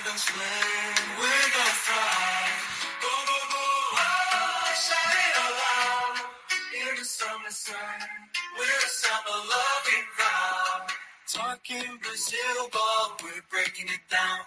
gon' swing, we're gon' thrive. Go, go, go, oh, shout it out loud. In the summer sun, we're a summer-loving crowd. Talking Brazil ball, we're breaking it down.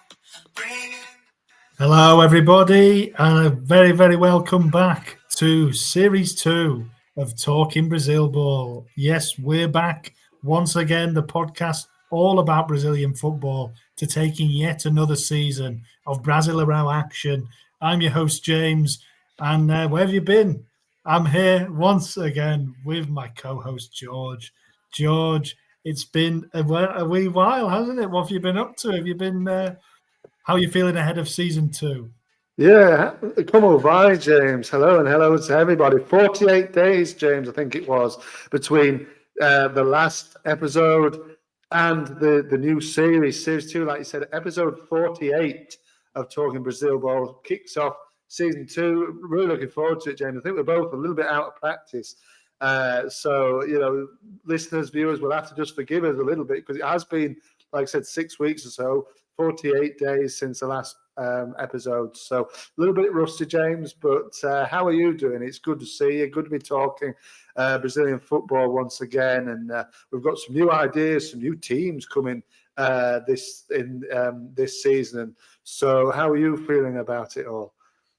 Hello, everybody, and a very, very welcome back to Series 2 of Talking Brazil Ball. Yes, we're back once again, the podcast all about Brazilian football, to taking yet another season of Brasileirão action. I'm your host, James, and where have you been? I'm here once again with my co-host, George. George, it's been a wee while, hasn't it? What have you been up to? Have you been... how are you feeling ahead of season 2? Yeah, come on by, James. Hello, and hello to everybody. 48 days, James, I think it was, between the last episode and the new series 2, like you said, episode 48 of Talking Brazil Ball kicks off season 2. Really looking forward to it, James. I think we're both a little bit out of practice. So, listeners, viewers will have to just forgive us a little bit, because it has been, like I said, 6 weeks or so, 48 days since the last episode. So a little bit rusty, James, but how are you doing? It's good to see you. Good to be talking Brazilian football once again. And we've got some new ideas, some new teams coming this season. So how are you feeling about it all?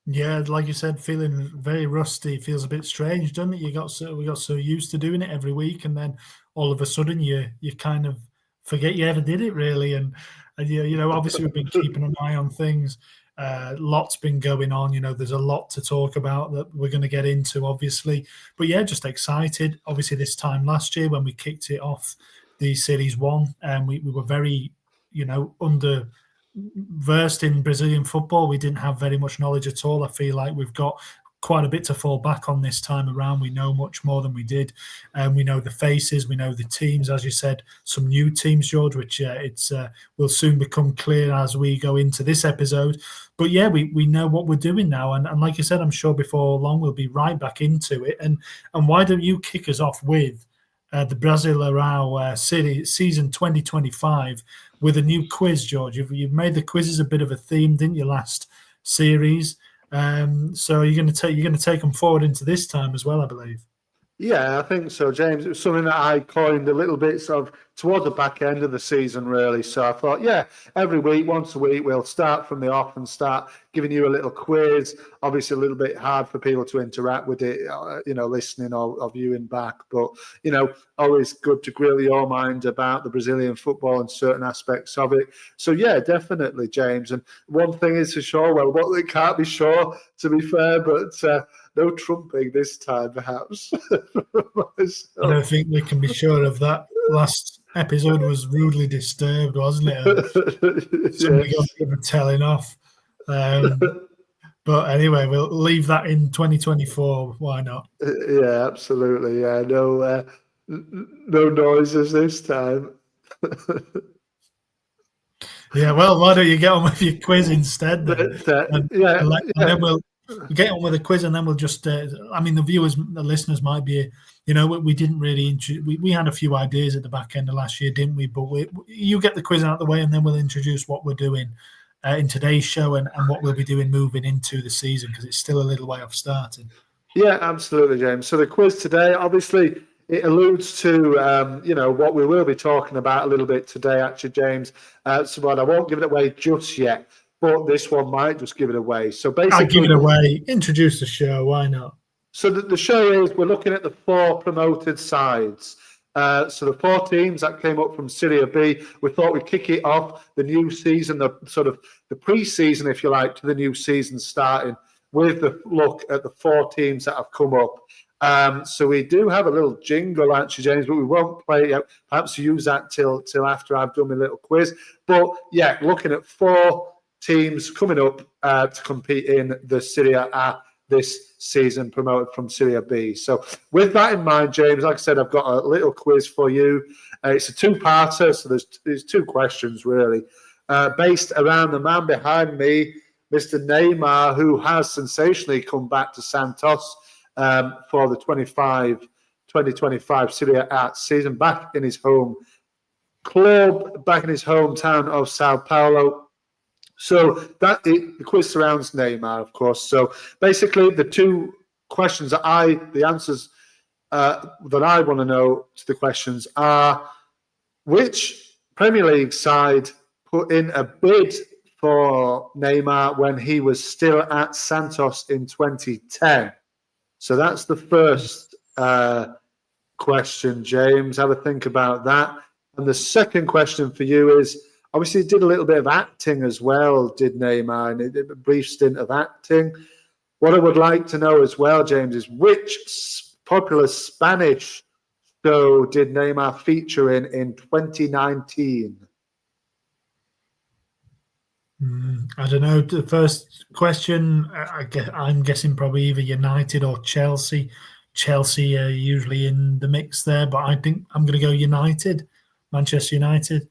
Yeah, like you said, feeling very rusty. Feels a bit strange, doesn't it? We got so used to doing it every week, and then all of a sudden you kind of forget you ever did it, really. And obviously we've been keeping an eye on things. Lots been going on. There's a lot to talk about that we're going to get into, obviously. But yeah, just excited. Obviously, this time last year when we kicked it off, the Series 1, we were very, versed in Brazilian football. We didn't have very much knowledge at all. I feel like we've got quite a bit to fall back on this time around. We know much more than we did. We know the faces, we know the teams, as you said, some new teams, George, which will soon become clear as we go into this episode. But yeah, we know what we're doing now. And like you said, I'm sure before long we'll be right back into it. And why don't you kick us off with the Brasileirão season 2025 with a new quiz, George? You've made the quizzes a bit of a theme, didn't you, last series? So you're going to take them forward into this time as well, I believe. Yeah, I think so, James. It was something that I coined a little bit towards the back end of the season, really. So I thought, yeah, every week, once a week, we'll start from the off and start giving you a little quiz. Obviously, a little bit hard for people to interact with it, listening or viewing back. But, always good to grill your mind about the Brazilian football and certain aspects of it. So, yeah, definitely, James. And one thing is for sure, well, it can't be sure, to be fair, but no trumping this time, perhaps. I don't think we can be sure of that. Last episode was rudely disturbed, wasn't it? Somebody got a bit of a telling off. But anyway, we'll leave that in 2024. Why not? Yeah, absolutely. Yeah, no noises this time. Yeah, well, why don't you get on with your quiz instead then? Then we'll get on with the quiz, and then we'll just. The viewers, the listeners might be. We didn't really. We had a few ideas at the back end of last year, didn't we? But you get the quiz out of the way, and then we'll introduce what we're doing in today's show and what we'll be doing moving into the season, because it's still a little way off starting. Yeah, absolutely, James. So the quiz today, obviously, it alludes to what we will be talking about a little bit today, actually, James. So I won't give it away just yet, but this one might just give it away. So basically, I'll give it away. Introduce the show. Why not? So the show is, we're looking at the 4 promoted sides. So the 4 teams that came up from Serie B, we thought we'd kick it off the new season, the pre-season, if you like, to the new season starting, with the look at the 4 teams that have come up. So we do have a little jingle, actually, James, but we won't play it yet. Perhaps use that till after I've done my little quiz. But yeah, looking at 4 teams coming up to compete in the Serie A this season, promoted from Serie B. So with that in mind, James, like I said, I've got a little quiz for you. It's a 2-parter, so there's 2 questions, really, based around the man behind me, Mr. Neymar, who has sensationally come back to Santos for the 2025 Serie A season, back in his home club, back in his hometown of Sao Paulo. So the quiz surrounds Neymar, of course. So basically, the two questions the answers that I want to know to the questions are: which Premier League side put in a bid for Neymar when he was still at Santos in 2010? So that's the first question, James. Have a think about that. And the second question for you is, obviously, he did a little bit of acting as well, did Neymar, and a brief stint of acting. What I would like to know as well, James, is which popular Spanish show did Neymar feature in 2019? I don't know. The first question, I'm guessing probably either United or Chelsea. Chelsea are usually in the mix there, but I think I'm going to go United, Manchester United.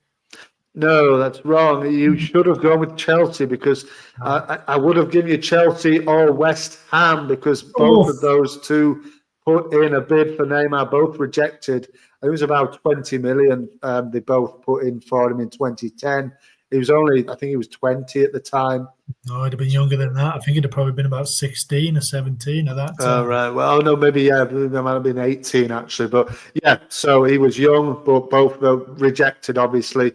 No, that's wrong. You should have gone with Chelsea, because I would have given you Chelsea or West Ham, because both of those two put in a bid for Neymar, both rejected. It was about 20 million they both put in for him in 2010. He was I think he was 20 at the time. No, I'd have been younger than that. I think he'd have probably been about 16 or 17 at that time. Right. Well, no, maybe, there might have been 18 actually. But yeah, so he was young, but both were rejected, obviously.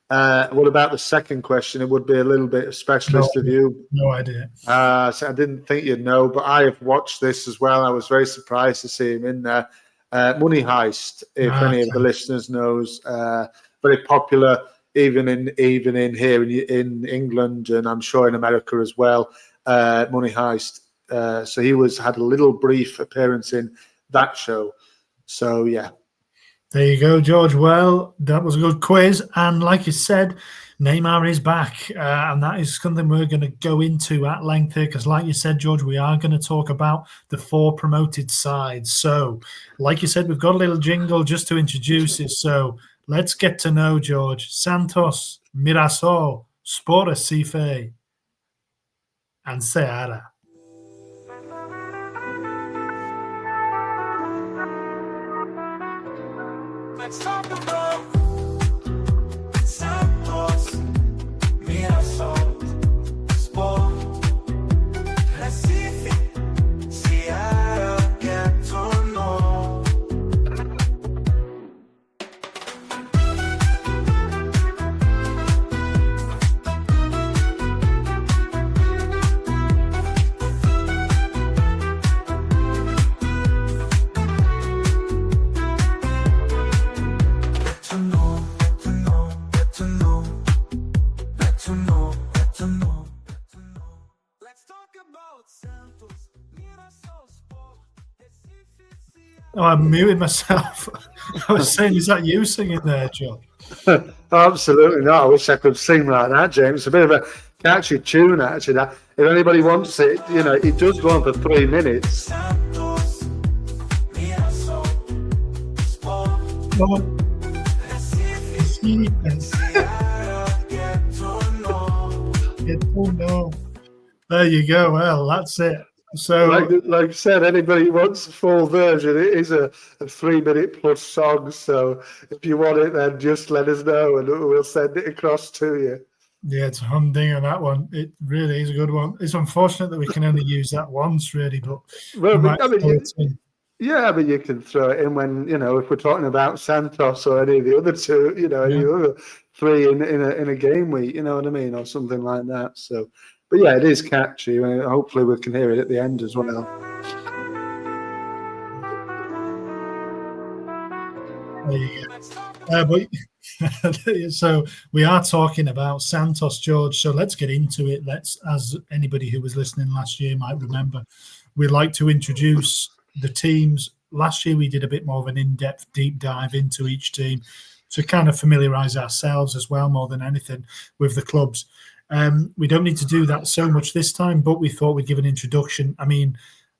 What about the second question? It would be a little bit of specialist of you. No idea. So I didn't think you'd know, but I have watched this as well. I was very surprised to see him in there. Money Heist, if any of the listeners knows, very popular even in here in England, and I'm sure in America as well. Money Heist. So he had a little brief appearance in that show. So yeah. There you go, George. Well, that was a good quiz. And like you said, Neymar is back. And that is something we're going to go into at length here, because like you said, George, we are going to talk about the 4 promoted sides. So like you said, we've got a little jingle just to introduce it. So let's get to know, George. Santos, Mirassol, Sport Recife, and Seara. Let's talk about Santos, Mirassol, Sport, Recife, Seara, get to know. Oh, I'm muting myself. I was saying, is that you singing there, John? Absolutely not. I wish I could sing like that, James. It's a bit of a catchy tune, actually. That if anybody wants it, it does go on for 3 minutes. There you go. Well, that's it. So, like I said, anybody who wants a full version, it is a 3-minute plus song. So if you want it, then just let us know and we'll send it across to you. Yeah, it's a humdinger, that one. It really is a good one. It's unfortunate that we can only use that once, really. But you can throw it in when if we're talking about Santos or any of the other two, any of the other 3 in a game week, you know what I mean, or something like that. So. But yeah, it is catchy. Hopefully we can hear it at the end as well. There you go. So we are talking about Santos, George. So let's get into it. As anybody who was listening last year might remember, we like to introduce the teams. Last year we did a bit more of an in-depth deep dive into each team to kind of familiarise ourselves as well, more than anything, with the clubs. We don't need to do that so much this time, but we thought we'd give an introduction.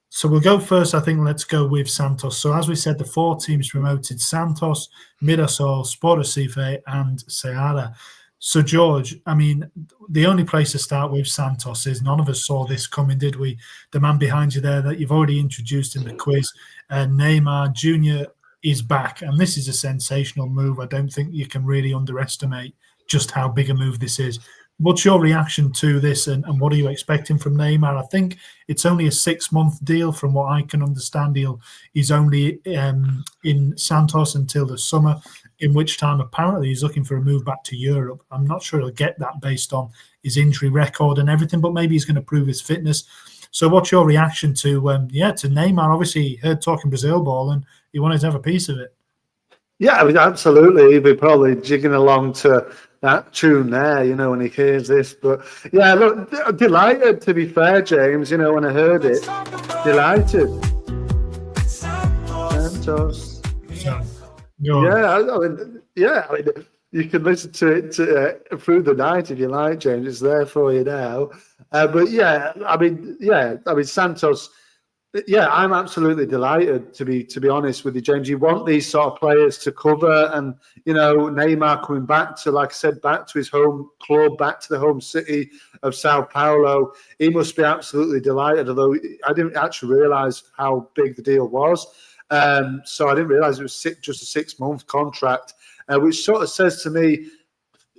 So we'll go first. I think let's go with Santos. So as we said, the 4 teams promoted: Santos, Mirassol, Sport Recife, and Seara. So George, the only place to start with Santos is none of us saw this coming, did we? The man behind you there that you've already introduced in the quiz, Neymar Jr. is back, and this is a sensational move. I don't think you can really underestimate just how big a move this is. What's your reaction to this, and what are you expecting from Neymar? I think it's only a 6-month deal, from what I can understand. He's only in Santos until the summer, in which time apparently he's looking for a move back to Europe. I'm not sure he'll get that based on his injury record and everything, but maybe he's going to prove his fitness. So, what's your reaction to to Neymar? Obviously, he heard talking Brazil ball and he wanted to have a piece of it. Yeah, I mean, absolutely. He'd be probably jigging along to that tune there, when he hears this. But yeah, look, delighted, to be fair, James, when I heard it. Delighted. Santos. Yeah, I mean, you can listen to it through the night if you like, James. It's there for you now. But yeah, I mean, Santos. Yeah, I'm absolutely delighted, to be honest with you, James. You want these sort of players to cover, and Neymar coming back to, like I said, back to his home club, back to the home city of Sao Paulo. He must be absolutely delighted. Although I didn't actually realise how big the deal was, so I didn't realise it was just a 6-month contract, which sort of says to me,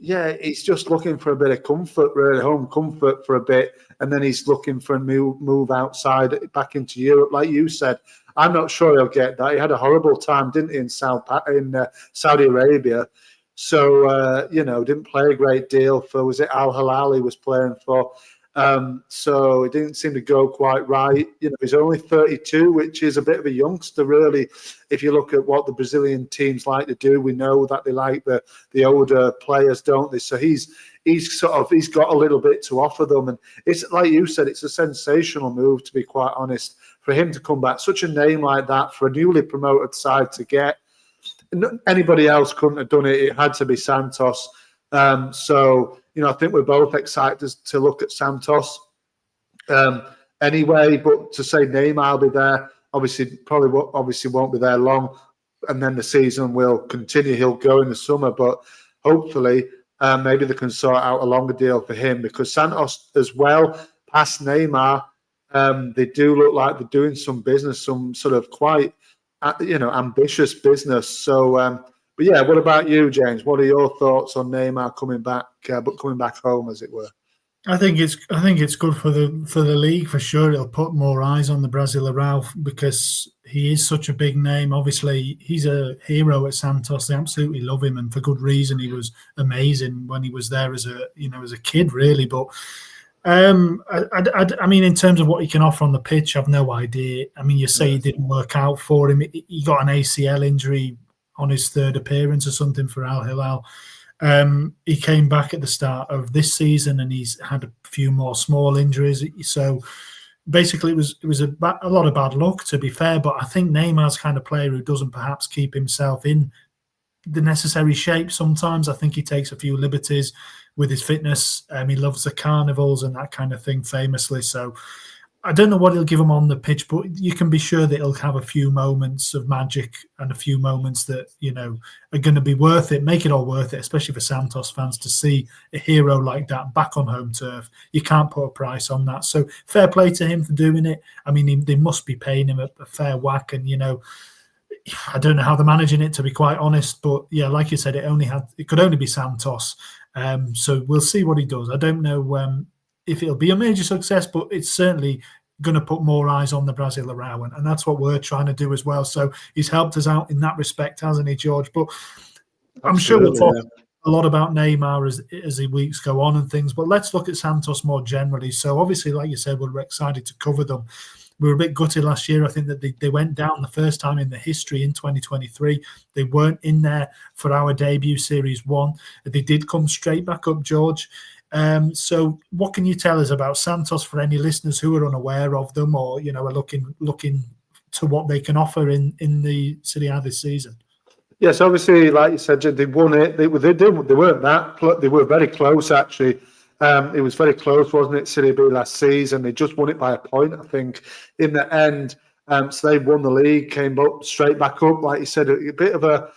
yeah, he's just looking for a bit of comfort, really, home comfort for a bit, and then he's looking for a move outside, back into Europe, like you said. I'm not sure he'll get that. He had a horrible time, didn't he, in Saudi Arabia? So, didn't play a great deal for, was it Al Hilal he was playing for? So it didn't seem to go quite right. He's only 32, which is a bit of a youngster, really. If you look at what the Brazilian teams like to do, we know that they like the older players, don't they? So he's got a little bit to offer them, and it's like you said, it's a sensational move, to be quite honest, for him to come back. Such a name like that for a newly promoted side to get. Anybody else couldn't have done it. It had to be Santos. So, I think we're both excited to look at Santos anyway. But to say Neymar will be there, obviously won't be there long, and then the season will continue. He'll go in the summer, but hopefully maybe they can sort out a longer deal for him, because Santos as well, past Neymar, they do look like they're doing some business, some sort of quite ambitious business. So. But yeah, what about you, James? What are your thoughts on Neymar coming back, but coming back home, as it were? I think it's good for the league for sure. It'll put more eyes on the Brasileirão because he is such a big name. Obviously, he's a hero at Santos. They absolutely love him, and for good reason. He was amazing when he was there as a kid, really. But I mean, in terms of what he can offer on the pitch, I've no idea. I mean, you say it didn't work out for him. He got an ACL injury on his third appearance or something for Al Hilal. He came back at the start of this season, and he's had a few more small injuries. So basically, it was a lot of bad luck, to be fair. But I think Neymar's kind of player who doesn't perhaps keep himself in the necessary shape sometimes. I think he takes a few liberties with his fitness. He loves the carnivals and that kind of thing famously. So I don't know what he'll give him on the pitch, but you can be sure that he'll have a few moments of magic and a few moments that, are going to be worth it, make it all worth it, especially for Santos fans to see a hero like that back on home turf. You can't put a price on that. So fair play to him for doing it. I mean, they must be paying him a fair whack, and, I don't know how they're managing it, to be quite honest. But yeah, like you said, it could only be Santos. So we'll see what he does. I don't know if it'll be a major success, but it's certainly going to put more eyes on the Brasileirão, and that's what we're trying to do as well. So he's helped us out in that respect, hasn't he, George? But I'm sure we'll talk a lot about Neymar as the weeks go on and things, but let's look at Santos more generally. So obviously, like you said, we're excited to cover them. We were a bit gutted last year. I think that they went down the first time in the history in 2023. They weren't in there for our debut Series 1. They did come straight back up, George. So what can you tell us about Santos for any listeners who are unaware of them, or are looking to what they can offer in the Serie A this season? Yes, obviously, like you said, they won it. They weren't that. They were very close, actually. It was very close, wasn't it? Serie B last season. They just won it by a point, I think, in the end. So they won the league, came up straight back up, like you said, a bit of a.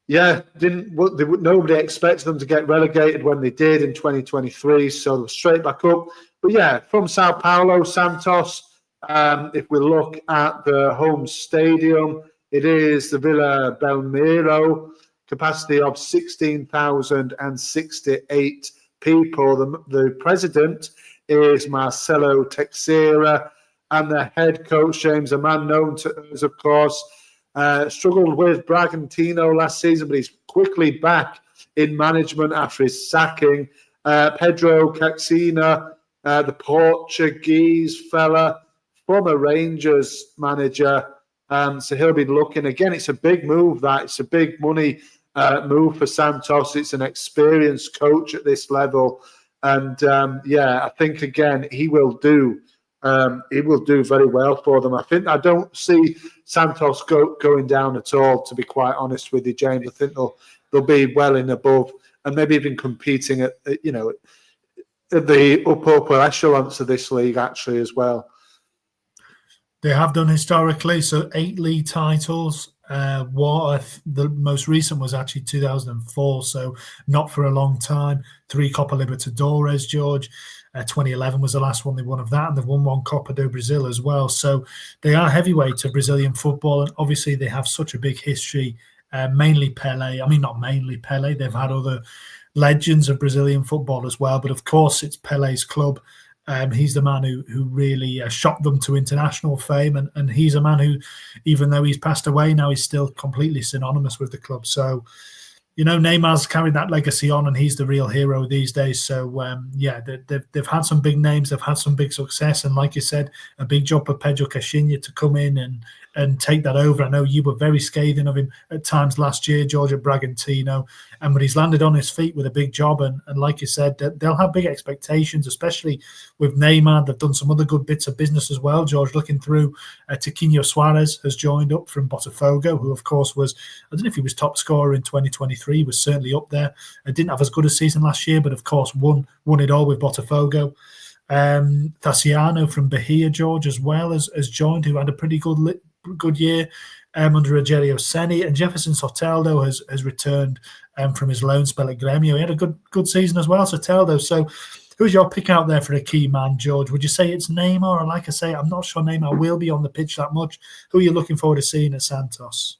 Yeah, nobody expected them to get relegated when they did in 2023, so they're straight back up. But yeah, from Sao Paulo, Santos, if we look at the home stadium, it is the Vila Belmiro, capacity of 16,068 people. The president is Marcelo Teixeira, and the head coach, James, a man known to us, of course, struggled with Bragantino last season, but he's quickly back in management after his sacking. Pedro Caixinha, the Portuguese fella, former Rangers manager, so he'll be looking again. It's a big move. It's a big money move for Santos. It's an experienced coach at this level, and I think again he will do. He will do very well for them. I don't see Santos going down at all. To be quite honest with you, James, I think they'll be well in above and maybe even competing at at the upper echelons of this league actually as well. They have done historically, so 8 league titles. The most recent was actually 2004, so not for a long time. 3 Copa Libertadores, George. 2011 was the last one they won of that, and they've won 1 Copa do Brazil as well. So they are heavyweight of Brazilian football, and obviously they have such a big history. Mainly Pele. I mean, not mainly Pele. They've had other legends of Brazilian football as well, but of course it's Pele's club. He's the man who really shot them to international fame, and he's a man who, even though he's passed away now, he's still completely synonymous with the club. So, Neymar's carried that legacy on, and he's the real hero these days. So, they've had some big names, they've had some big success, and like you said, a big job for Pedro Caixinha to come in and take that over. I know you were very scathing of him at times last year, George, at Bragantino, but he's landed on his feet with a big job, and like you said, they'll have big expectations, especially with Neymar. They've done some other good bits of business as well, George. Looking through, Tiquinho Suarez has joined up from Botafogo, who of course was, I don't know if he was top scorer in 2023, he was certainly up there. Didn't have as good a season last year, but of course won it all with Botafogo. Tassiano from Bahia, George, as well has joined, who had a pretty good year under Rogério Ceni, and Jefferson Soteldo has returned from his loan spell at Grêmio. He had a good season as well, Soteldo. So who's your pick out there for a key man, George? Would you say it's Neymar? Or like I say, I'm not sure Neymar will be on the pitch that much. Who are you looking forward to seeing at Santos?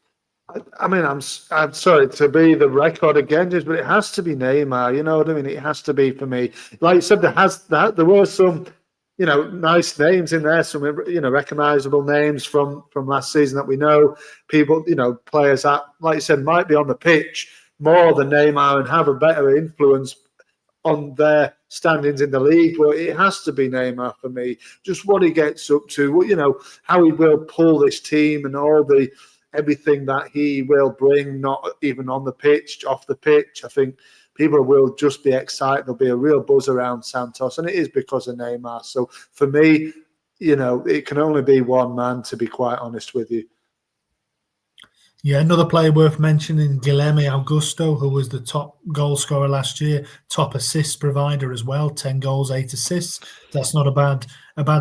I mean, I'm sorry to be the record again, but it has to be Neymar. You know what I mean? It has to be for me. Like you said, there were some, nice names in there, some recognizable names from last season that we know. People, players that, like you said, might be on the pitch more than Neymar and have a better influence on their standings in the league. Well, it has to be Neymar for me. Just what he gets up to, how he will pull this team and everything that he will bring, not even on the pitch, off the pitch. I think people will just be excited. There'll be a real buzz around Santos, and it is because of Neymar. So for me, it can only be one man, to be quite honest with you. Yeah, another player worth mentioning, Guilherme Augusto, who was the top goal scorer last year, top assist provider as well, 10 goals, 8 assists. That's not a bad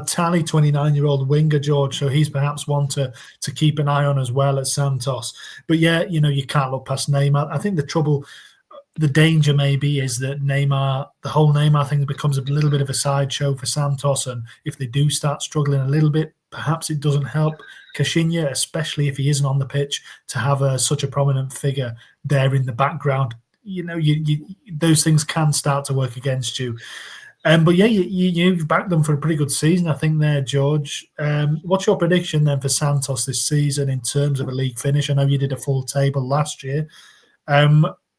tally, 29-year-old winger, George. So he's perhaps one to keep an eye on as well at Santos. But yeah, you can't look past Neymar. I think the danger maybe is that the whole Neymar thing becomes a little bit of a sideshow for Santos, and if they do start struggling a little bit, perhaps it doesn't help Caixinha, especially if he isn't on the pitch, to have such a prominent figure there in the background. Those things can start to work against you. But yeah, you've backed them for a pretty good season, I think, there, George. What's your prediction then for Santos this season in terms of a league finish? I know you did a full table last year.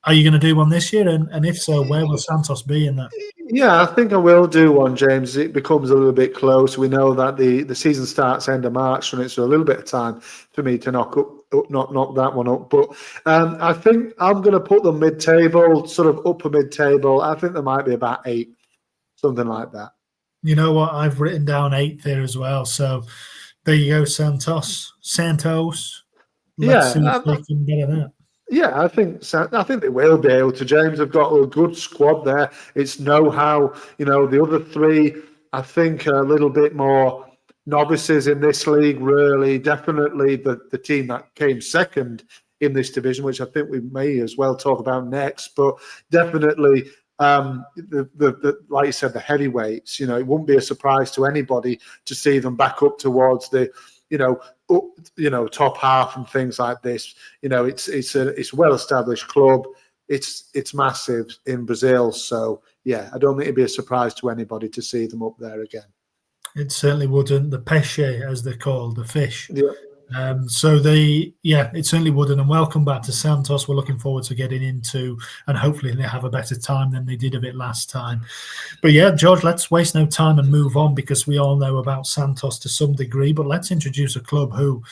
Are you going to do one this year? And if so, where will Santos be in that? Yeah, I think I will do one, James. It becomes a little bit close. We know that the season starts end of March, and it's a little bit of time for me to knock that one up. But I think I'm going to put them mid-table, sort of upper mid-table. I think there might be about 8, something like that. You know what? I've written down 8th there as well. So there you go, Santos. Let's see if they can get that. Yeah, I think they will be able to, James. They've got a good squad there. It's know-how. The other 3, I think, are a little bit more novices in this league, really. Definitely the team that came second in this division, which I think we may as well talk about next. But definitely, like you said, the heavyweights. It wouldn't be a surprise to anybody to see them back up towards the top half and things like this. It's a well-established club. It's massive in Brazil, so yeah, I don't think it'd be a surprise to anybody to see them up there again. It certainly wouldn't. The pesce, as they're called, the fish. Yeah. It certainly wouldn't. And welcome back to Santos. We're looking forward to getting into, and hopefully they have a better time than they did of it last time. But yeah, George, let's waste no time and move on, because we all know about Santos to some degree. But let's introduce a club who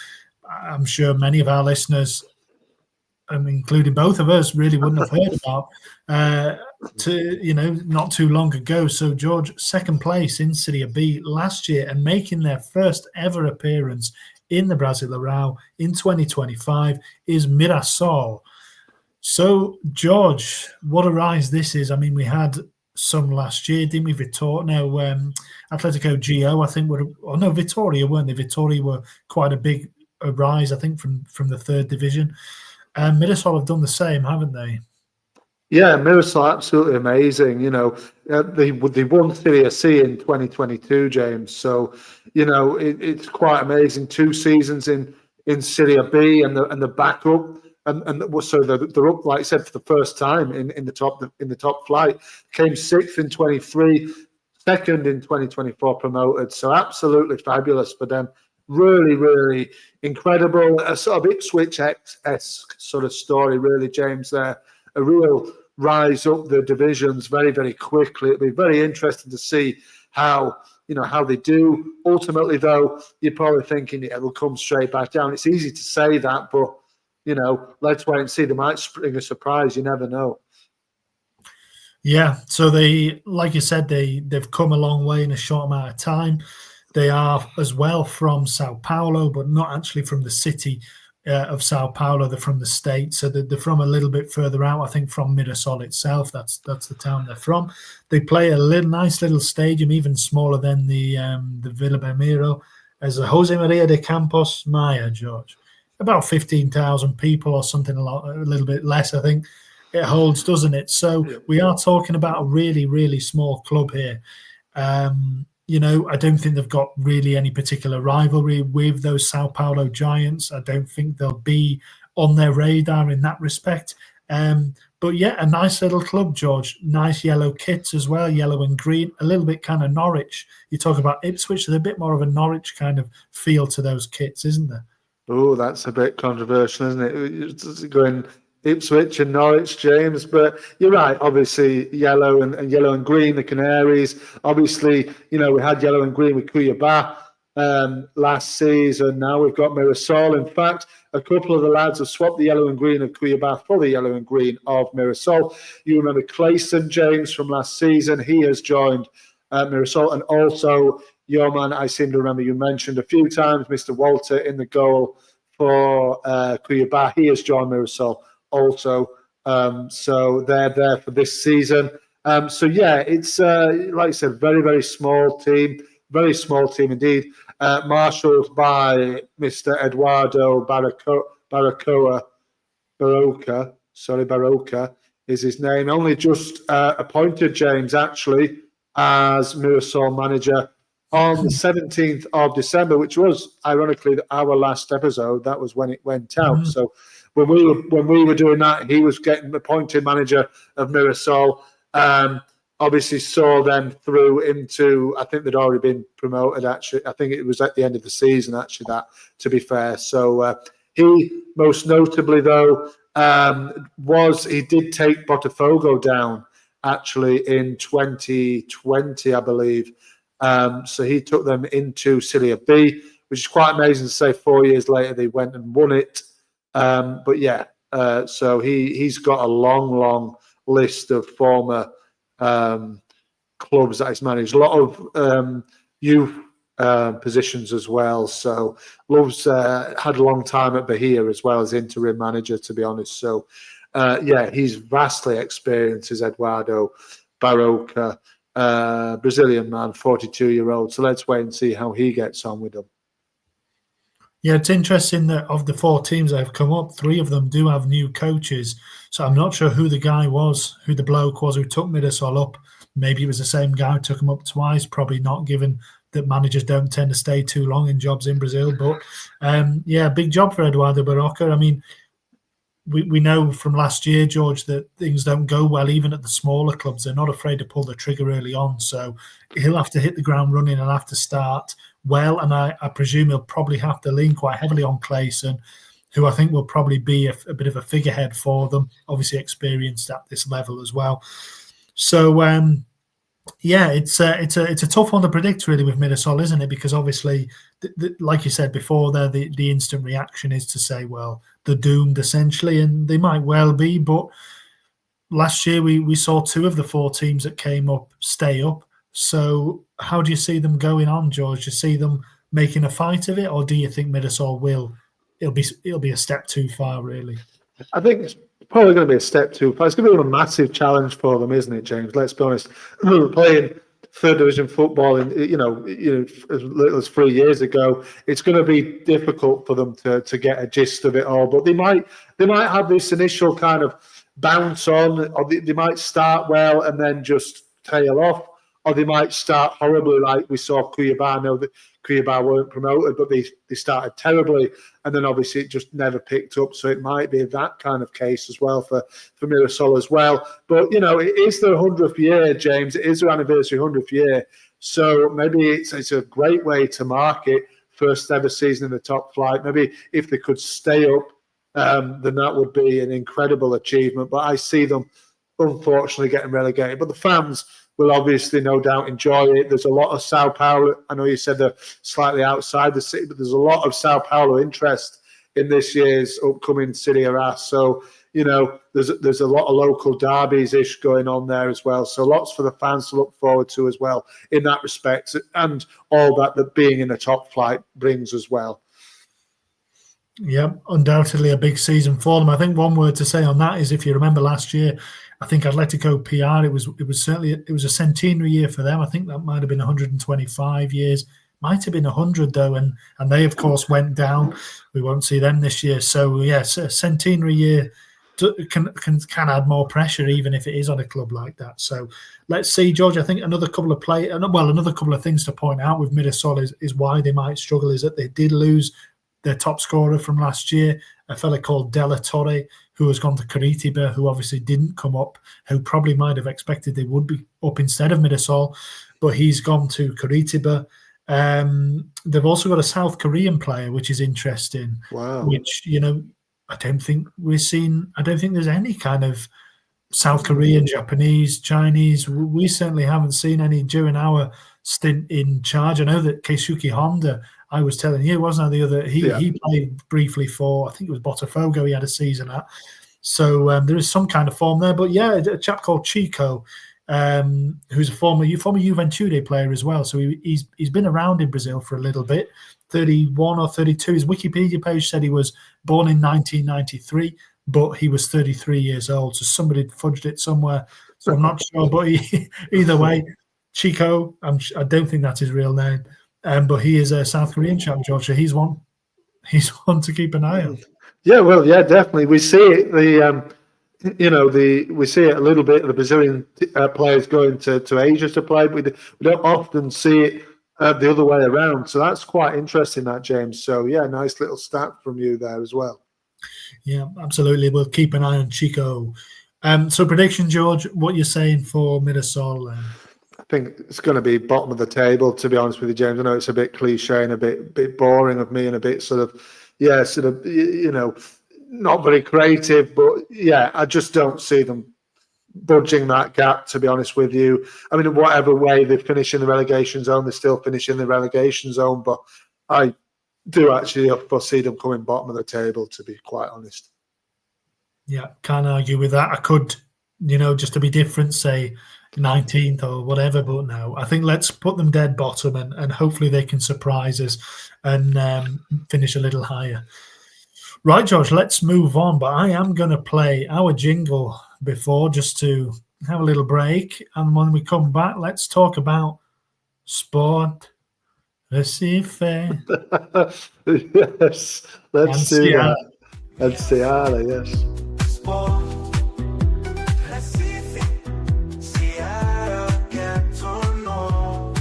I'm sure many of our listeners, including both of us, really wouldn't have heard about not too long ago. So George, second place in Serie B last year and making their first ever appearance in the Brasileirão in 2025 is Mirassol. So George, what a rise this is. I mean, we had some last year, didn't we? Atletico Gio, I think, Vitória, weren't they? Vitória were quite a rise, I think, from the third division. And Mirassol have done the same, haven't they? Yeah, Mirassol, absolutely amazing. They won Serie C in 2022, James. So, it's quite amazing. 2 seasons in Serie B and the backup, and so they're up, like I said, for the first time in the top flight. Came 6th in 23, second in 2024, promoted. So absolutely fabulous for them. Really, really incredible. A sort of Ipswich-esque sort of story, really, James. There, a real rise up the divisions very, very quickly. It'll be very interesting to see how they do. Ultimately, though, you're probably thinking they'll come straight back down. It's easy to say that, but let's wait and see. They might spring a surprise. You never know. Yeah. So they, like you said, they've come a long way in a short amount of time. They are as well from Sao Paulo, but not actually from the city of Sao Paulo. They're from the state, so they're from a little bit further out. I think from Mirassol itself. That's the town they're from. They play a nice little stadium, even smaller than the Vila Belmiro, as a Jose Maria de Campos Maya, George. About 15,000 people or something, a little bit less, I think it holds, doesn't it? So we are talking about a really, really small club here. I don't think they've got really any particular rivalry with those Sao Paulo Giants. I don't think they'll be on their radar in that respect. But yeah, a nice little club, George. Nice yellow kits as well, yellow and green. A little bit kind of Norwich. You talk about Ipswich, there's a bit more of a Norwich kind of feel to those kits, isn't there? Oh, that's a bit controversial, isn't it? It's going Ipswich and Norwich, James, but you're right. Obviously, yellow and green, the Canaries. Obviously, we had yellow and green with Cuiabá last season. Now we've got Mirassol. In fact, a couple of the lads have swapped the yellow and green of Cuiabá for the yellow and green of Mirassol. You remember Clayson, James, from last season. He has joined Mirassol, and also your man, I seem to remember you mentioned a few times, Mr. Walter in the goal for Cuiabá. He has joined Mirassol also. So they're there for this season. So yeah, it's like I said, very, very small team indeed. Marshalled by Mr. Eduardo Barroca is his name. Only just appointed, James, actually, as Mirassol manager on the 17th of December, which was ironically our last episode. That was when it went out. So when we were doing that, he was getting appointed manager of Mirassol. Obviously saw them through into, I think they'd already been promoted, actually. I think it was at the end of the season, actually, that, to be fair. So he, most notably, though, he did take Botafogo down, actually, in 2020, I believe. So he took them into Serie B, which is quite amazing to say 4 years later they went and won it. But yeah, so he's got a long list of former clubs that he's managed. A lot of youth positions as well. So Love's had a long time at Bahia as well as interim manager, to be honest. So yeah, he's vastly experienced as Eduardo Barroca. Brazilian man, 42-year-old. So let's wait and see how he gets on with them. Yeah, it's interesting that of the 4 teams that have come up, 3 of them do have new coaches. So I'm not sure who the bloke was who took Mirassol up. Maybe it was the same guy who took him up twice. Probably not, given that managers don't tend to stay too long in jobs in Brazil. But yeah, big job for Eduardo Barroca. I mean, we know from last year, George, that things don't go well even at the smaller clubs. They're not afraid to pull the trigger early on. So he'll have to hit the ground running and have to start well. And I presume he'll probably have to lean quite heavily on Clayson, who I think will probably be a bit of a figurehead for them, obviously experienced at this level as well. So, yeah, it's a tough one to predict really with Mirasol, isn't it? Because obviously, like you said before, there the instant reaction is to say, well, they're doomed essentially, and they might well be. But last year we saw 2 of the 4 teams that came up stay up. So how do you see them going on, George? Do you see them making a fight of it, or do you think Mirasol will? It'll be a step too far, really. I think it's probably going to be a step too far. It's going to be a massive challenge for them, isn't it, James? Let's be honest. We were playing third division football, in as little as 3 years ago. It's going to be difficult for them to get a gist of it all. But they might have this initial kind of bounce on, or they might start well and then just tail off, or they might start horribly, like we saw Cuiabá. I know that Cuiabá weren't promoted, but they started terribly, and then obviously it just never picked up. So it might be that kind of case as well for Mirasol as well. But it is their 100th year, James. It is their anniversary 100th year. So maybe it's a great way to mark it. First ever season in the top flight. Maybe if they could stay up, then that would be an incredible achievement. But I see them unfortunately getting relegated. But the fans will obviously no doubt enjoy it. There's a lot of Sao Paulo. I know you said they're slightly outside the city, but there's a lot of Sao Paulo interest in this year's upcoming Serie A. So, there's a lot of local derbies-ish going on there as well. So lots for the fans to look forward to as well in that respect, and all that being in the top flight brings as well. Yeah, undoubtedly a big season for them. I think one word to say on that is, if you remember last year, I think Atletico PR, it was a centenary year for them. I think that might have been 125 years, might have been 100 though, and they of course went down. We won't see them this year. So yes, a centenary year can add more pressure, even if it is on a club like that. So let's see, George. I think another couple of things to point out with Mirasol is why they might struggle is that they did lose their top scorer from last year, a fella called Della Torre, who has gone to Curitiba, who obviously didn't come up, who probably might have expected they would be up instead of Mirasol, but he's gone to Curitiba. They've also got a South Korean player, which is interesting. Wow. Which, I don't think there's any kind of South Korean, Japanese, Chinese. We certainly haven't seen any during our stint in charge. I know that Keisuke Honda, I was telling you, wasn't I, the other? He played briefly for, I think it was Botafogo. He had a season at. So there is some kind of form there. But yeah, a chap called Chico, who's a former Juventude player as well. So he's been around in Brazil for a little bit. 31 or 32. His Wikipedia page said he was born in 1993, but he was 33 years old. So somebody fudged it somewhere. So I'm not sure. But either way, Chico, I don't think that's his real name. But he is a South Korean chap, George. So he's one to keep an eye on. Yeah, well, yeah, definitely. We see it. We see it a little bit. The Brazilian players going to Asia to play. We don't often see it the other way around. So that's quite interesting, that, James. So yeah, nice little stat from you there as well. Yeah, absolutely. We'll keep an eye on Chico. So prediction, George, what you're saying for Mirasol? I think it's going to be bottom of the table, to be honest with you, James. I know it's a bit cliche and a bit boring of me and a bit not very creative, but yeah, I just don't see them budging that gap, to be honest with you. I mean, in whatever way they finish in the relegation zone, they still finish in the relegation zone, but I do actually foresee them coming bottom of the table, to be quite honest. Yeah, can't argue with that. I could, just to be different, say 19th or whatever, but no, I think let's put them dead bottom and hopefully they can surprise us and finish a little higher. Right, George, let's move on, but I am going to play our jingle before just to have a little break, and when we come back, let's talk about Sport Recife. Yes, let's do that. Let's see that, yes. Sport Recife, Serie get to know.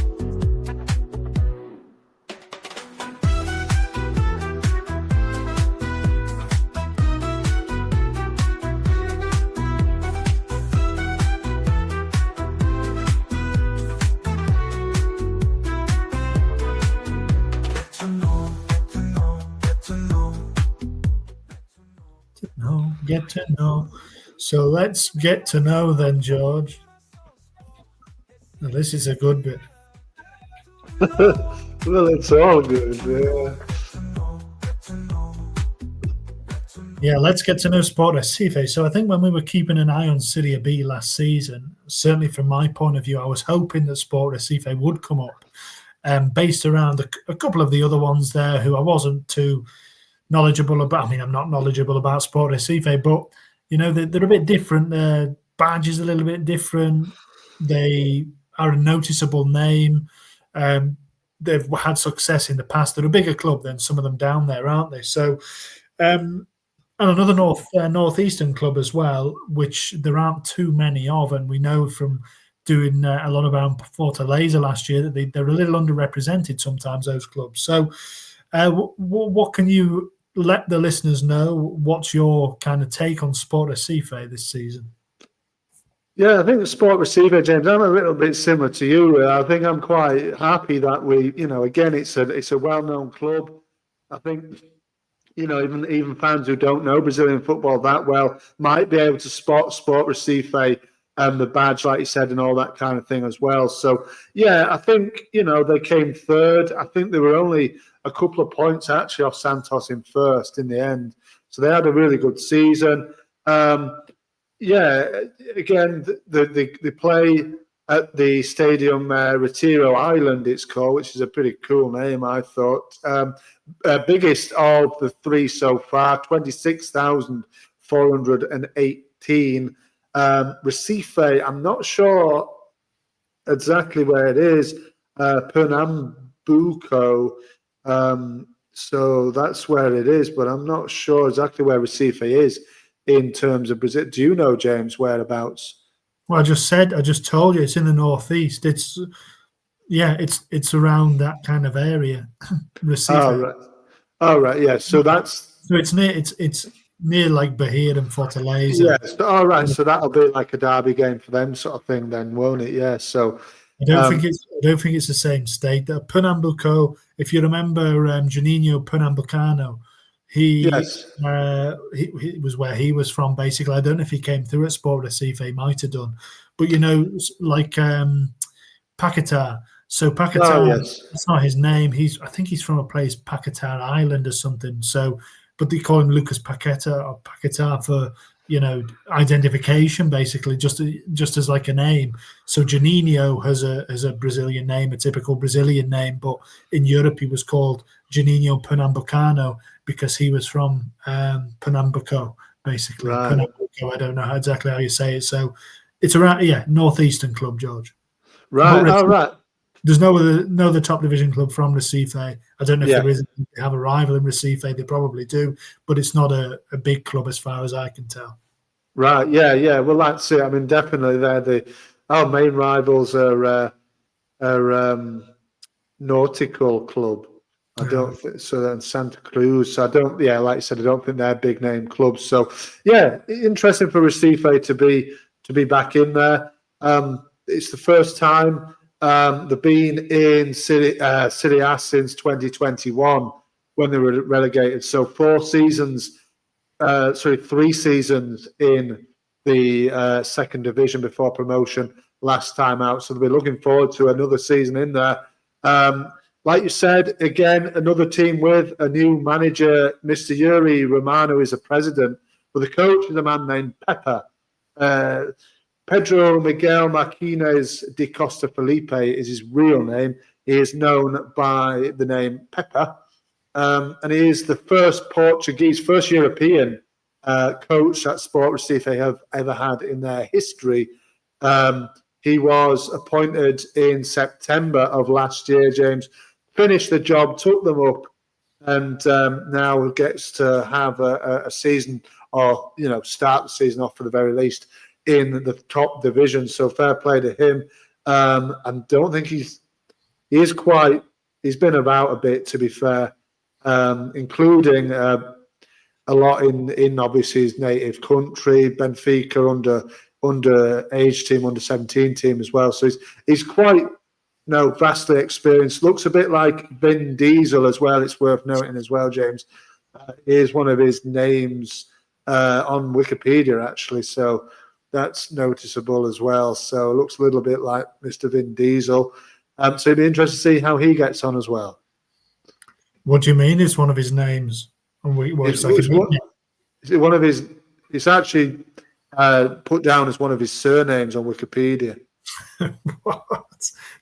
get to know. So let's get to know then, George. And this is a good bit. Well, it's all good. Yeah. Yeah, let's get to know Sport Recife. So I think when we were keeping an eye on Serie B last season, certainly from my point of view, I was hoping that Sport Recife would come up, based around a couple of the other ones there who I wasn't too knowledgeable about. I mean, I'm not knowledgeable about Sport Recife, but they're a bit different. Their badge is a little bit different. They are a noticeable name. They've had success in the past. They're a bigger club than some of them down there, aren't they? So, and another northeastern club as well, which there aren't too many of, and we know from doing a lot around Fortaleza last year that they're a little underrepresented sometimes, those clubs. So, what can you let the listeners know? What's your kind of take on Sport Recife this season? Yeah, I think the Sport Recife, James, I'm a little bit similar to you. I think I'm quite happy that we, again, it's a well-known club. I think, even fans who don't know Brazilian football that well might be able to spot Sport Recife and the badge, like you said, and all that kind of thing as well. So, yeah, I think, they came third. I think they were only a couple of points actually off Santos in first in the end. So they had a really good season. Yeah, again, they play at the Stadium Retiro Island, it's called, which is a pretty cool name, I thought. Biggest of the three so far, 26,418. Recife, I'm not sure exactly where it is. Pernambuco, so that's where it is, but I'm not sure exactly where Recife is in terms of Brazil. Do you know, James, whereabouts? Well, I just told you it's in the northeast. It's around that kind of area. Recife. Oh right, yeah. So it's near like Bahia and Fortaleza. Yes. All right. So that'll be like a derby game for them, sort of thing, then, won't it? Yeah. So I don't think it's the same state. Pernambuco, if you remember, Juninho Pernambucano, he was where he was from. Basically, I don't know if he came through at Sport Recife. He might have done, but like Paquetá. So Paquetá, that's not his name. I think he's from a place Paquetá Island or something. So, but they call him Lucas Paquetá or Paquetá for identification, basically, just as like a name. So Juninho has a Brazilian name, a typical Brazilian name, but in Europe he was called Juninho Pernambucano because he was from Pernambuco, basically. Right. Pernambuco, I don't know exactly how you say it. So it's around, northeastern club, George. Right. All right. There's no other top division club from Recife. I don't know if there is. They have a rival in Recife. They probably do, but it's not a big club as far as I can tell. Right. Yeah. Well, that's it. I mean, definitely our main rivals are Nautical Club. I don't think so. Then Santa Cruz. So I don't. Yeah, like I said, I don't think they're big name clubs. So yeah, interesting for Recife to be back in there. It's the first time. They've been in Serie A since 2021 when they were relegated. So 3 seasons in the second division before promotion last time out. So they'll be looking forward to another season in there. Like you said, again, another team with a new manager. Mr. Yuri Romano is the president, but the coach is a man named Pepper. Pedro Miguel Martinez de Costa Felipe is his real name. He is known by the name Pepper, and he is the first European coach that Sport Recife have ever had in their history. He was appointed in September of last year, James, finished the job, took them up, and now gets to have a season, or start the season off for the very least in the top division. So fair play to him. And don't think he's been about a bit, to be fair, including a lot in obviously his native country, Benfica under age team, under 17 team as well. So he's quite vastly experienced. Looks a bit like Vin Diesel as well. It's worth noting as well, James. Here's one of his names. on Wikipedia, actually. So that's noticeable as well. So it looks a little bit like Mr. Vin Diesel. So it'd be interesting to see how he gets on as well. What do you mean? It's one of his names. It's one of his. It's actually put down as one of his surnames on Wikipedia. What?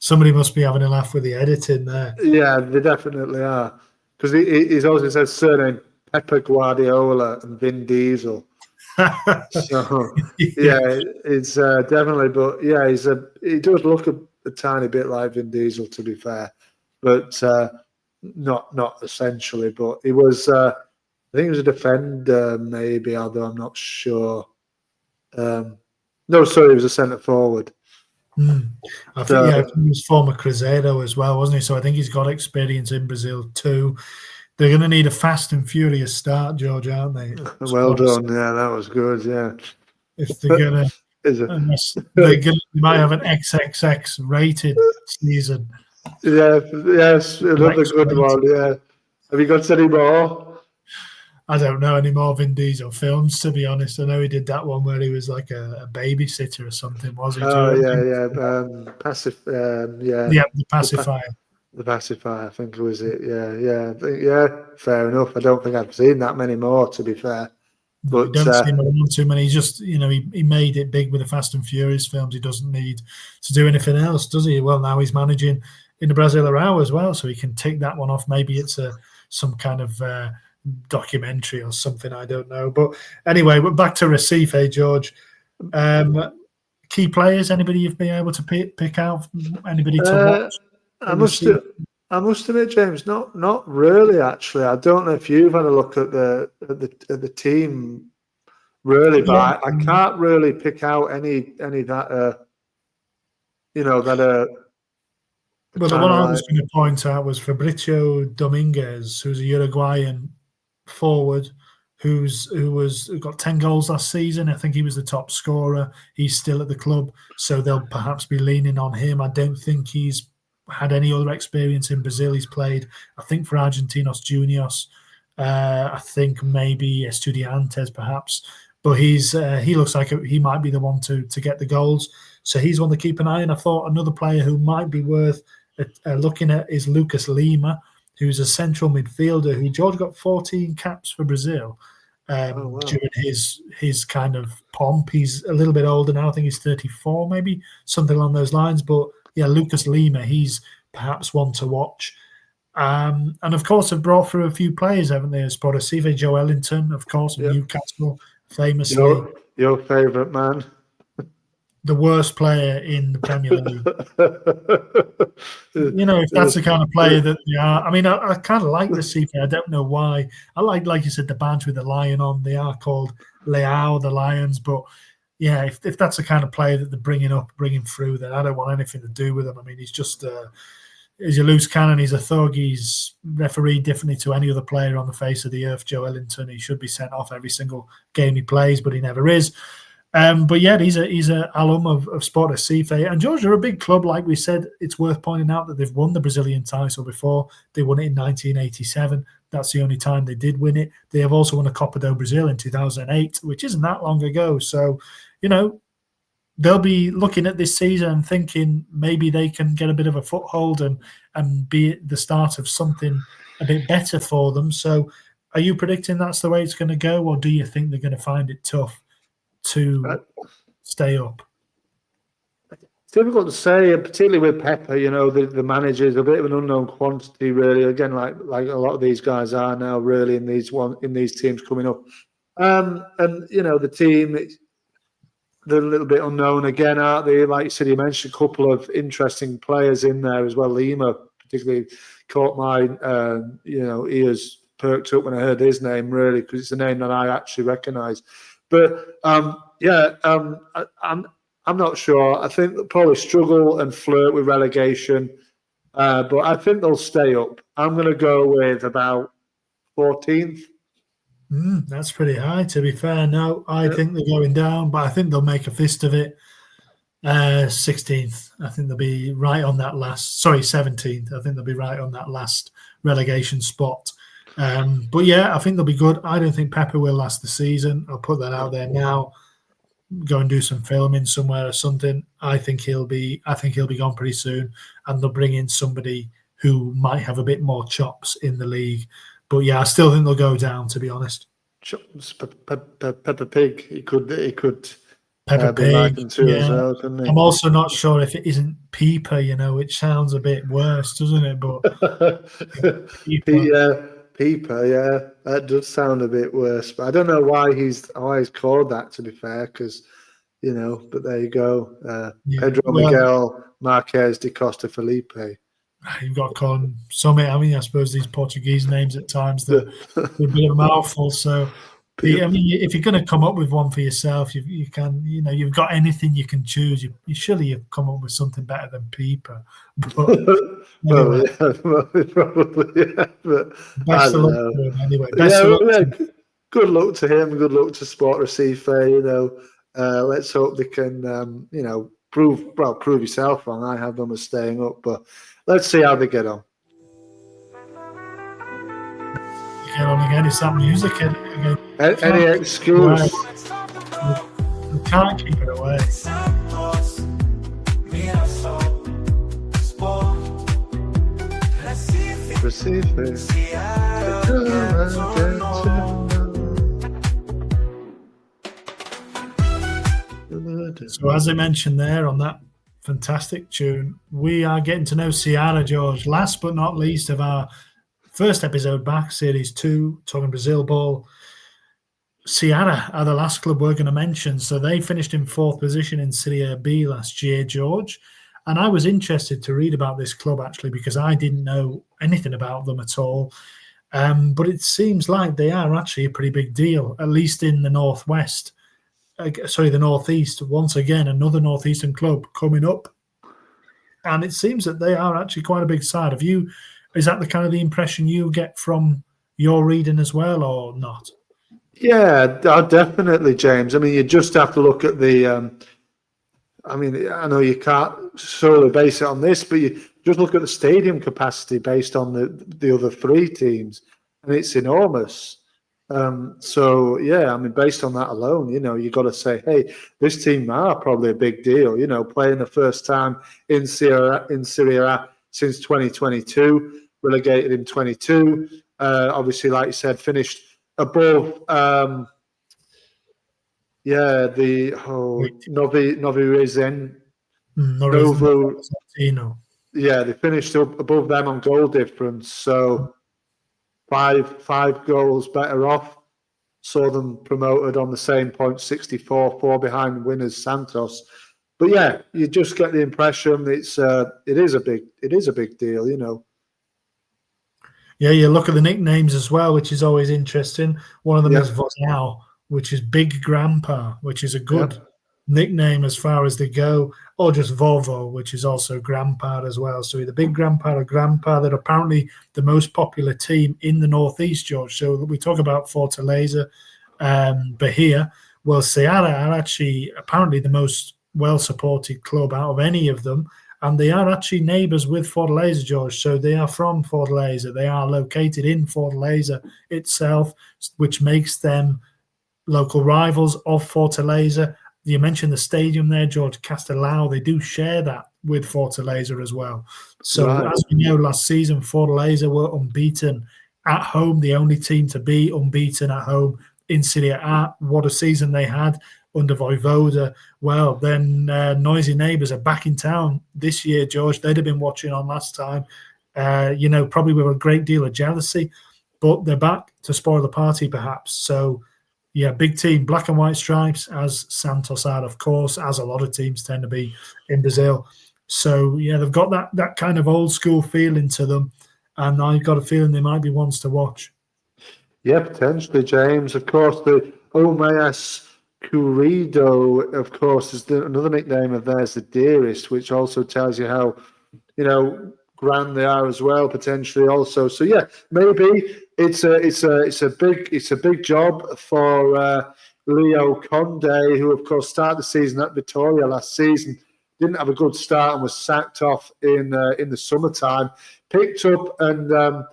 Somebody must be having a laugh with the editing there. Yeah, they definitely are. Because he's also says surname Pepper Guardiola and Vin Diesel. So yeah, it's definitely. But yeah, he does look a tiny bit like Vin Diesel, to be fair, but not essentially. But he was. I think he was a defender, maybe, although I'm not sure. No, sorry, he was a centre forward. I think he was former Cruzeiro as well, wasn't he? So I think he's got experience in Brazil too. They're going to need a fast and furious start, George, aren't they? Well done. Yeah, that was good. Yeah. If they're going to, they might have an XXX rated season. Yeah. Yes. Another good one. Yeah. Have you got any more? I don't know any more Vin Diesel films, to be honest. I know he did that one where he was like a babysitter or something, was he? Oh, yeah. Yeah, the pacifier. The pacifier, I think it was it. Yeah. Fair enough. I don't think I've seen that many more, to be fair. No, but you don't see him around too many. He just, he made it big with the Fast and Furious films. He doesn't need to do anything else, does he? Well, now he's managing in the Brasileirão as well, so he can tick that one off. Maybe it's some kind of documentary or something. I don't know. But anyway, we're back to Recife, George. Key players. Anybody you've been able to pick out? Anybody to watch? I must admit, James, not really. Actually, I don't know if you've had a look at the team, really, but I can't really pick out any that that. Well, the one I was going to point out was Fabrizio Dominguez, who's a Uruguayan forward who got 10 goals last season. I think he was the top scorer. He's still at the club, so they'll perhaps be leaning on him. I don't think he's had any other experience in Brazil. He's played, I think, for Argentinos Juniors. I think maybe Estudiantes, perhaps. But he looks like he might be the one to get the goals. So he's one to keep an eye on. I thought another player who might be worth looking at is Lucas Lima, who's a central midfielder who George got 14 caps for Brazil during his kind of pomp. He's a little bit older now. I think he's 34, maybe something along those lines. But yeah, Lucas Lima, he's perhaps one to watch. And of course, they've brought through a few players, haven't they? Sport Recife, Joe Ellington, of course, Newcastle, famously. Your favourite man. The worst player in the Premier League. If that's the kind of player that they are. I mean, I kind of like Recife. I don't know why. I like you said, the badge with the lion on. They are called Leão, the Lions. But yeah, if that's the kind of player that they're bringing through, then I don't want anything to do with him. I mean, he's just he's a loose cannon. He's a thug. He's refereed differently to any other player on the face of the earth. Joe Ellington. He should be sent off every single game he plays, but he never is. But yeah, he's a alum of Sport Recife. And George, they're a big club. Like we said, it's worth pointing out that they've won the Brazilian title before. They won it in 1987. That's the only time they did win it. They have also won a Copa do Brasil in 2008, which isn't that long ago. So, they'll be looking at this season and thinking maybe they can get a bit of a foothold and be the start of something a bit better for them. So are you predicting that's the way it's going to go, or do you think they're going to find it tough to stay up? It's difficult to say, particularly with Pepper. The manager is a bit of an unknown quantity, really. Again, like a lot of these guys are now, really, in these teams coming up. The team, they're a little bit unknown again, aren't they? Like you said, you mentioned a couple of interesting players in there as well. Lima particularly caught my ears perked up when I heard his name, really, because it's a name that I actually recognise. But I'm not sure. I think they'll probably struggle and flirt with relegation, but I think they'll stay up. I'm going to go with about 14th. That's pretty high, to be fair. No, I think they're going down, but I think they'll make a fist of it. 16th. I think they'll be right on that 17th. I think they'll be right on that last relegation spot. But yeah, I think they'll be good. I don't think Pepper will last the season. I'll put that out there now. Go and do some filming somewhere or something. I think he'll be gone pretty soon, and they'll bring in somebody who might have a bit more chops in the league. But yeah, I still think they'll go down, to be honest. Peppa Pig, he could Peppa be Pig, likened to as yeah. well, couldn't he? I'm also not sure if it isn't Peeper, which sounds a bit worse, doesn't it? But Peeper. Peeper, yeah, that does sound a bit worse. But I don't know why he's called that. To be fair, because but there you go. Yeah, Pedro well, Miguel Marquez de Costa Felipe. You've got to call him something. I mean, I suppose these Portuguese names at times they're a bit of a mouthful. So, if you're going to come up with one for yourself, you can. You've got anything you can choose. Surely you've come up with something better than Peeper. But anyway, Probably. Yeah, but best of luck to him anyway. Best of luck. Good luck to him. Good luck to Sport Recife. Let's hope they can, prove yourself wrong. I have them as staying up, but let's see how they get on. Get on again. It's that music again. Any excuse? You can't keep it away. Santos, Mirassol, Sport, Recife, Ceará, So as I mentioned there on that fantastic tune, we are getting to know Ceará, George. Last but not least of our first episode back, Series 2, talking Brazil ball. Ceará are the last club we're going to mention. So they finished in 4th position in Serie B last year, George. And I was interested to read about this club, actually, because I didn't know anything about them at all. But it seems like they are actually a pretty big deal, at least in the Northwest. The Northeast. Once again, another Northeastern club coming up. And it seems that they are actually quite a big side. Is that the kind of the impression you get from your reading as well, or not? Yeah, definitely, James. I mean, you just have to look at the. I know you can't solely base it on this, but you just look at the stadium capacity based on the other 3 teams, and it's enormous. So yeah, based on that alone, you got to say, hey, this team are probably a big deal. Playing the first time in Serie A since 2022, relegated in 22. Obviously, like you said, finished above. Novi Rezen. Yeah, they finished up above them on goal difference. So. Five goals better off. Saw them promoted on the same point, 64, 4 behind winners Santos. But yeah, you just get the impression it is a big deal, Yeah, you look at the nicknames as well, which is always interesting. One of them is Vozal, which is Big Grandpa, which is a good nickname as far as they go, or just Vovo, which is also Grandpa as well. So either Big Grandpa or Grandpa, they're apparently the most popular team in the Northeast, George. So we talk about Fortaleza, Bahia. Well, Ceará are actually apparently the most well-supported club out of any of them, and they are actually neighbours with Fortaleza, George. So they are from Fortaleza. They are located in Fortaleza itself, which makes them local rivals of Fortaleza. You mentioned the stadium there, George, Castelao. They do share that with Fortaleza as well. So as we know, last season, Fortaleza were unbeaten at home, the only team to be unbeaten at home in Serie A. What a season they had under Voivoda. Well, then noisy neighbours are back in town this year, George. They'd have been watching on last time, probably with a great deal of jealousy, but they're back to spoil the party perhaps. So, yeah, big team, black and white stripes, as Santos are, of course, as a lot of teams tend to be in Brazil. So, yeah, they've got that kind of old school feeling to them, and I've got a feeling they might be ones to watch. Yeah, potentially, James. Of course, the Omeas Curido, of course, is another nickname of theirs, the Dearest, which also tells you how, grand they are as well, potentially also. So yeah, maybe it's a big job for Leo Conde, who of course started the season at Vitória last season. Didn't have a good start and was sacked off in the summertime. Picked up the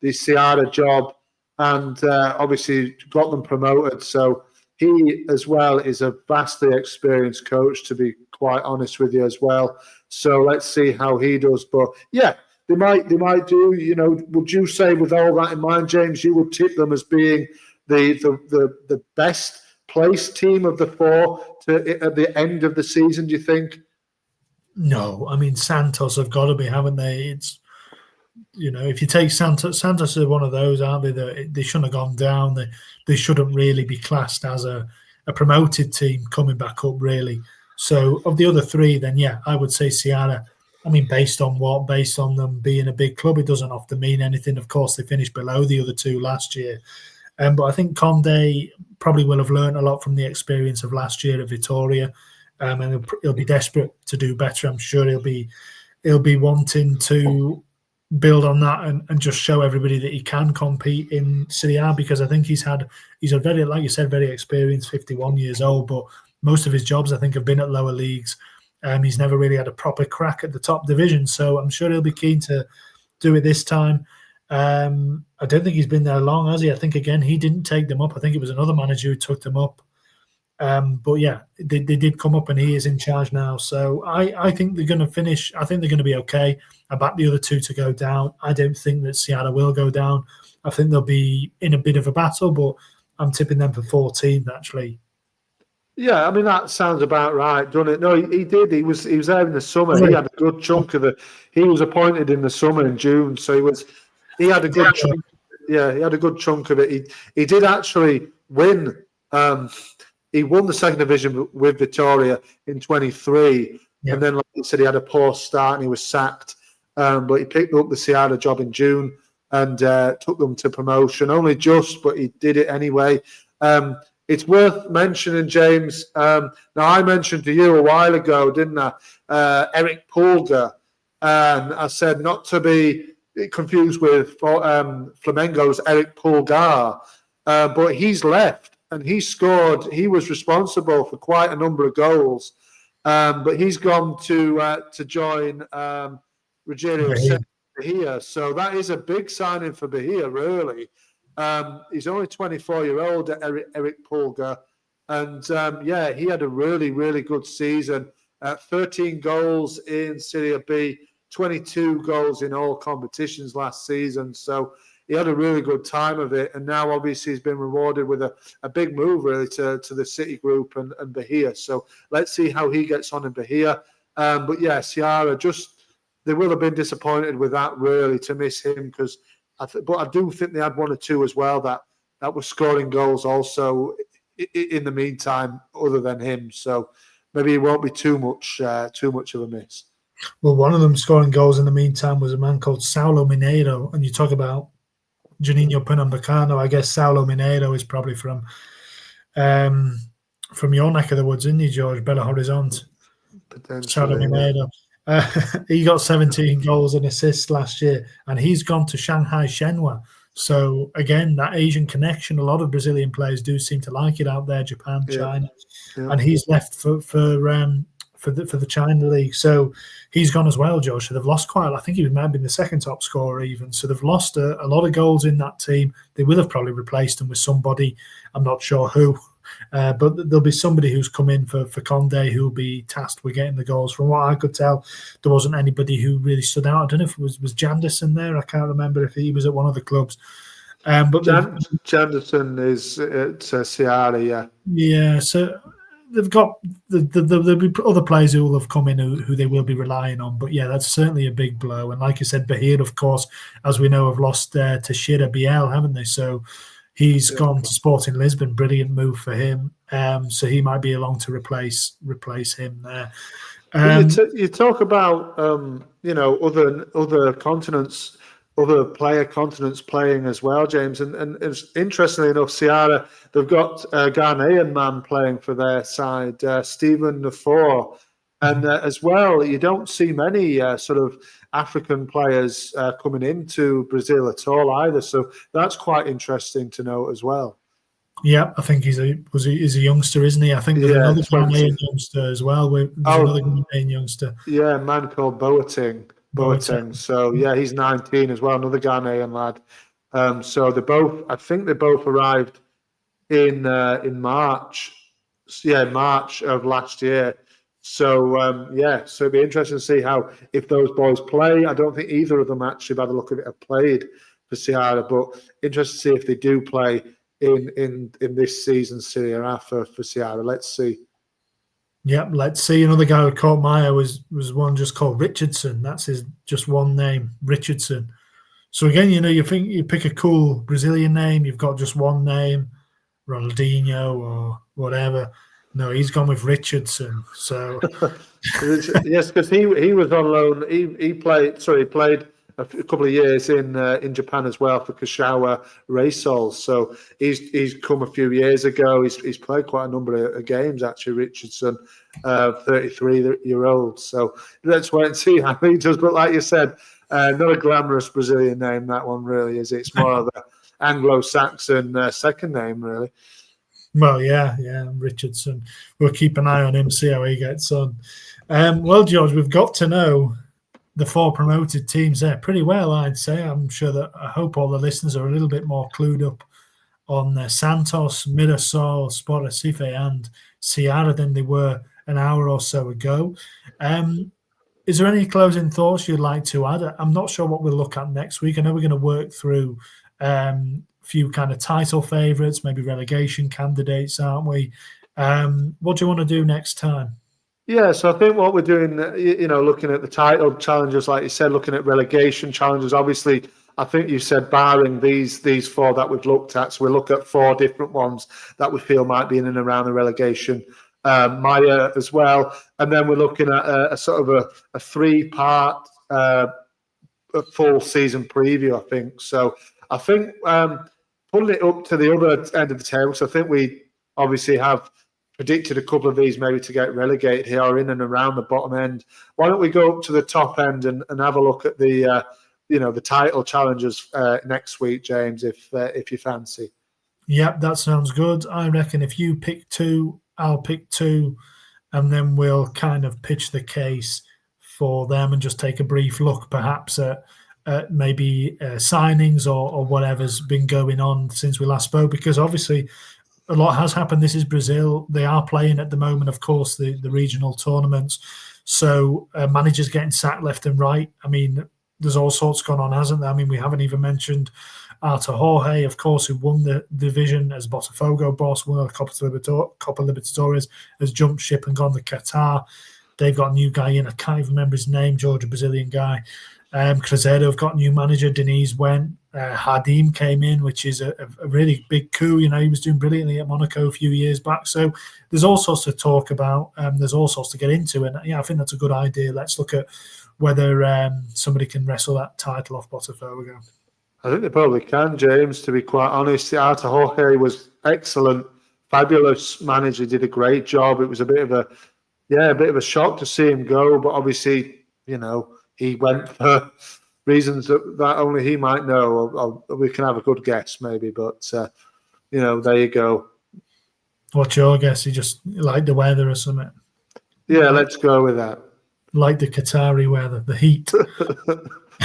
the Serie job, and obviously got them promoted. So he as well is a vastly experienced coach, to be quite honest with you as well. So let's see how he does. But yeah, they might do. You know, would you say, with all that in mind, James, you would tip them as being the best placed team of the four at the end of the season? Do you think? No, I mean Santos have got to be, haven't they? It's, you know, if you take Santos are one of those, aren't they? That they shouldn't have gone down. They shouldn't really be classed as a promoted team coming back up, really. So of the other three, then yeah, I would say Seara. I mean, based on what? Based on them being a big club, it doesn't often mean anything. Of course, they finished below the other two last year. But I think Conde probably will have learned a lot from the experience of last year at Vittoria, and he'll be desperate to do better. I'm sure he'll be wanting to build on that and just show everybody that he can compete in Serie A, because I think he's a very, like you said, very experienced, 51 years old, but most of his jobs I think have been at lower leagues. He's never really had a proper crack at the top division, so I'm sure he'll be keen to do it this time. I don't think he's been there long, has he? I think, again, he didn't take them up. I think it was another manager who took them up. But yeah, they did come up, and he is in charge now. So I think they're going to finish. I think they're going to be okay. I back the other two to go down. I don't think that Seattle will go down. I think they'll be in a bit of a battle, but I'm tipping them for 14th, actually. Yeah, I mean, that sounds about right, doesn't it? No, he did. He was there in the summer. He had a good chunk of it. He was appointed in the summer in June, so he had a good chunk. Yeah, he had a good chunk of it. He did actually win. He won the second division with Vittoria in 23, and then, like you said, he had a poor start and he was sacked. But he picked up the Seattle job in June and took them to promotion. Only just, but he did it anyway. It's worth mentioning, James. Now, I mentioned to you a while ago, didn't I? Eric Pulga. And I said not to be confused with Flamengo's Eric Pulgar. But he's left and he scored. He was responsible for quite a number of goals. But he's gone to join Rogério Bahia. So that is a big signing for Bahia, really. He's only 24-year-old, Eric Pulga. And, he had a really, really good season. 13 goals in Serie B, 22 goals in all competitions last season. So he had a really good time of it. And now, obviously, he's been rewarded with a big move, really, to the City Group and Bahia. So let's see how he gets on in Bahia. But, yeah, Ciara, they will have been disappointed with that, really, to miss him, because but I do think they had one or two as well that were scoring goals also in the meantime, other than him. So maybe it won't be too much of a miss. Well, one of them scoring goals in the meantime was a man called Saulo Mineiro. And you talk about Juninho Pernambucano. I guess Saulo Mineiro is probably from your neck of the woods, isn't he, George? Belo Horizonte. Saulo Mineiro. He got 17 goals and assists last year, and he's gone to Shanghai Shenhua. So again, that Asian connection, a lot of Brazilian players do seem to like it out there, Japan, China, and he's left for the China League. So he's gone as well, Josh. So they've lost quite. I think he might have been the second top scorer even. So they've lost a lot of goals in that team. They will have probably replaced him with somebody. I'm not sure who. But there'll be somebody who's come in for Conde who will be tasked with getting the goals. From what I could tell, there wasn't anybody who really stood out. I don't know if it was Janderson there. I can't remember if he was at one of the clubs. But Janderson is at Seara, yeah. Yeah, so they've got there'll be other players who will have come in who they will be relying on. But yeah, that's certainly a big blow. And like you said, Bahia, of course, as we know, have lost to Shira Biel, haven't they? So he's gone to Sporting Lisbon. Brilliant move for him. So he might be along to replace him there. You talk about other continents, other player continents playing as well, James. And it's interestingly enough, Seara, they've got a Ghanaian man playing for their side, Stephen Nafor. And as well, you don't see many sort of African players coming into Brazil at all either. So that's quite interesting to note as well. Yeah, I think he's a youngster, isn't he? I think there's another Ghanaian youngster as well. There's another Ghanaian youngster. Yeah, a man called Boateng. So, yeah, he's 19 as well, another Ghanaian lad. So I think they both arrived in March. Yeah, March of last year. So so it'd be interesting to see if those boys play. I don't think either of them actually, by the look of it, have played for Serie, but interesting to see if they do play in this season's Serie A for Serie. Let's see. Yep, let's see. Another guy who caught my eye was one just called Richardson. That's his just one name, Richardson. So again, you think you pick a cool Brazilian name, you've got just one name, Ronaldinho or whatever. No, he's gone with Richardson. So yes, because he was on loan. He played a couple of years in Japan as well for Kashiwa Reysol. So he's come a few years ago. He's played quite a number of games actually. Richardson, 33-year-old. So let's wait and see how he does. But like you said, not a glamorous Brazilian name, that one really is. It's more of an Anglo-Saxon second name, really. Well, yeah, Richardson. We'll keep an eye on him, see how he gets on. Well, George, we've got to know the 4 promoted teams there pretty well, I'd say. I hope all the listeners are a little bit more clued up on Santos, Mirassol, Sport Recife and Serie than they were an hour or so ago. Is there any closing thoughts you'd like to add? I'm not sure what we'll look at next week. I know we're going to work through few kind of title favourites, maybe relegation candidates, aren't we? What do you want to do next time? Yeah, so I think what we're doing, looking at the title challenges, like you said, looking at relegation challenges. Obviously, I think you said barring these 4 that we've looked at, so we look at 4 different ones that we feel might be in and around the relegation mire as well, and then we're looking at a sort of a 3-part full season preview. I think so. I think pulling it up to the other end of the table. So I think we obviously have predicted a couple of these maybe to get relegated here or in and around the bottom end. Why don't we go up to the top end and have a look at the the title challenges next week, James, if you fancy. Yep, that sounds good. I reckon if you pick 2, I'll pick 2, and then we'll kind of pitch the case for them and just take a brief look perhaps at maybe signings or whatever's been going on since we last spoke, because obviously a lot has happened. This is Brazil. They are playing at the moment, of course, the regional tournaments. So managers getting sacked left and right. I mean, there's all sorts going on, hasn't there? I mean, we haven't even mentioned Arthur Jorge, of course, who won the division as Botafogo boss, won the Copa Libertadores, has jumped ship and gone to Qatar. They've got a new guy in. I can't even remember his name, George, a Brazilian guy. Cruzeiro have got a new manager. Diniz went. Hardim came in, which is a really big coup. He was doing brilliantly at Monaco a few years back. So there's all sorts to talk about. There's all sorts to get into. And I think that's a good idea. Let's look at whether somebody can wrestle that title off Botafogo. I think they probably can, James, to be quite honest. Arthur Jorge was excellent, fabulous manager, did a great job. It was a bit of a shock to see him go, but obviously, he went for reasons that only he might know, or we can have a good guess maybe, but there you go. What's your guess? You just like the weather or something? Yeah, let's go with that. Like the Qatari weather, the heat.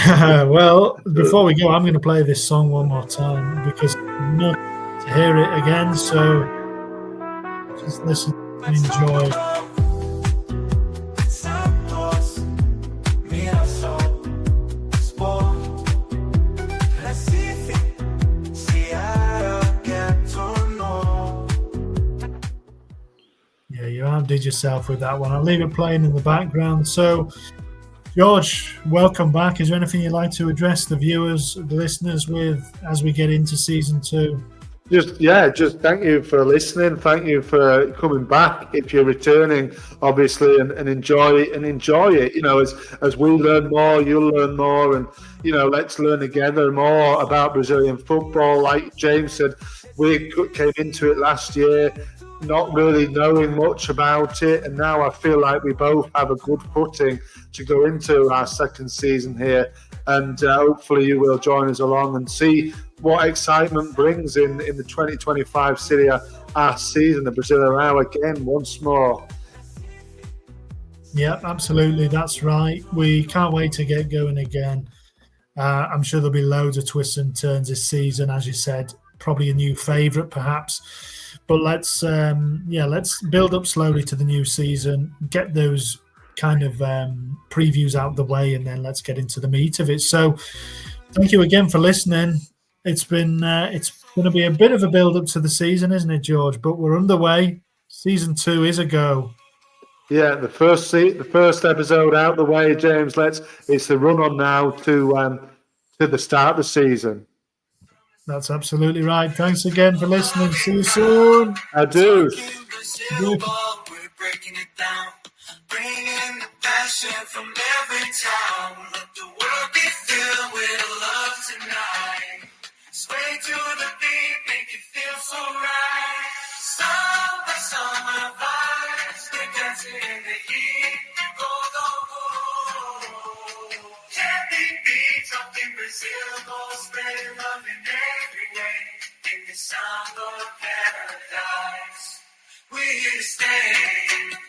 Well, before we go, I'm going to play this song one more time because I'm not to hear it again. So just listen and enjoy. Yeah, you outdid yourself with that one. I'll leave it playing in the background. So, George, welcome back. Is there anything you'd like to address the viewers, the listeners with as we get into season 2? Just thank you for listening. Thank you for coming back. If you're returning, obviously, and enjoy it. As we learn more, you'll learn more, and let's learn together more about Brazilian football. Like James said, we came into it last year, not really knowing much about it, and now I feel like we both have a good footing to go into our second season here, and hopefully you will join us along and see what excitement brings in the 2025 Serie A season, the Brasileirão again once more. Yeah, absolutely, that's right. We can't wait to get going again. I'm sure there'll be loads of twists and turns this season, as you said. Probably a new favourite, perhaps. But let's build up slowly to the new season. Get those kind of previews out the way, and then let's get into the meat of it. So, thank you again for listening. It's going to be a bit of a build up to the season, isn't it, George? But we're underway. Season 2 is a go. Yeah, the first episode out the way, James. It's the run on now to the start of the season. That's absolutely right. Thanks again for listening. See you soon. Adieu. We're breaking it down, bringing the passion from every town. Let the world be filled with love tonight. Sway to the beat, make it feel so right. Song by summer vibes, we're dancing in the heat. Go, go, go. Can't be beat, talking Brazil, go spreading love in every way. In the sound of paradise, we're here to stay.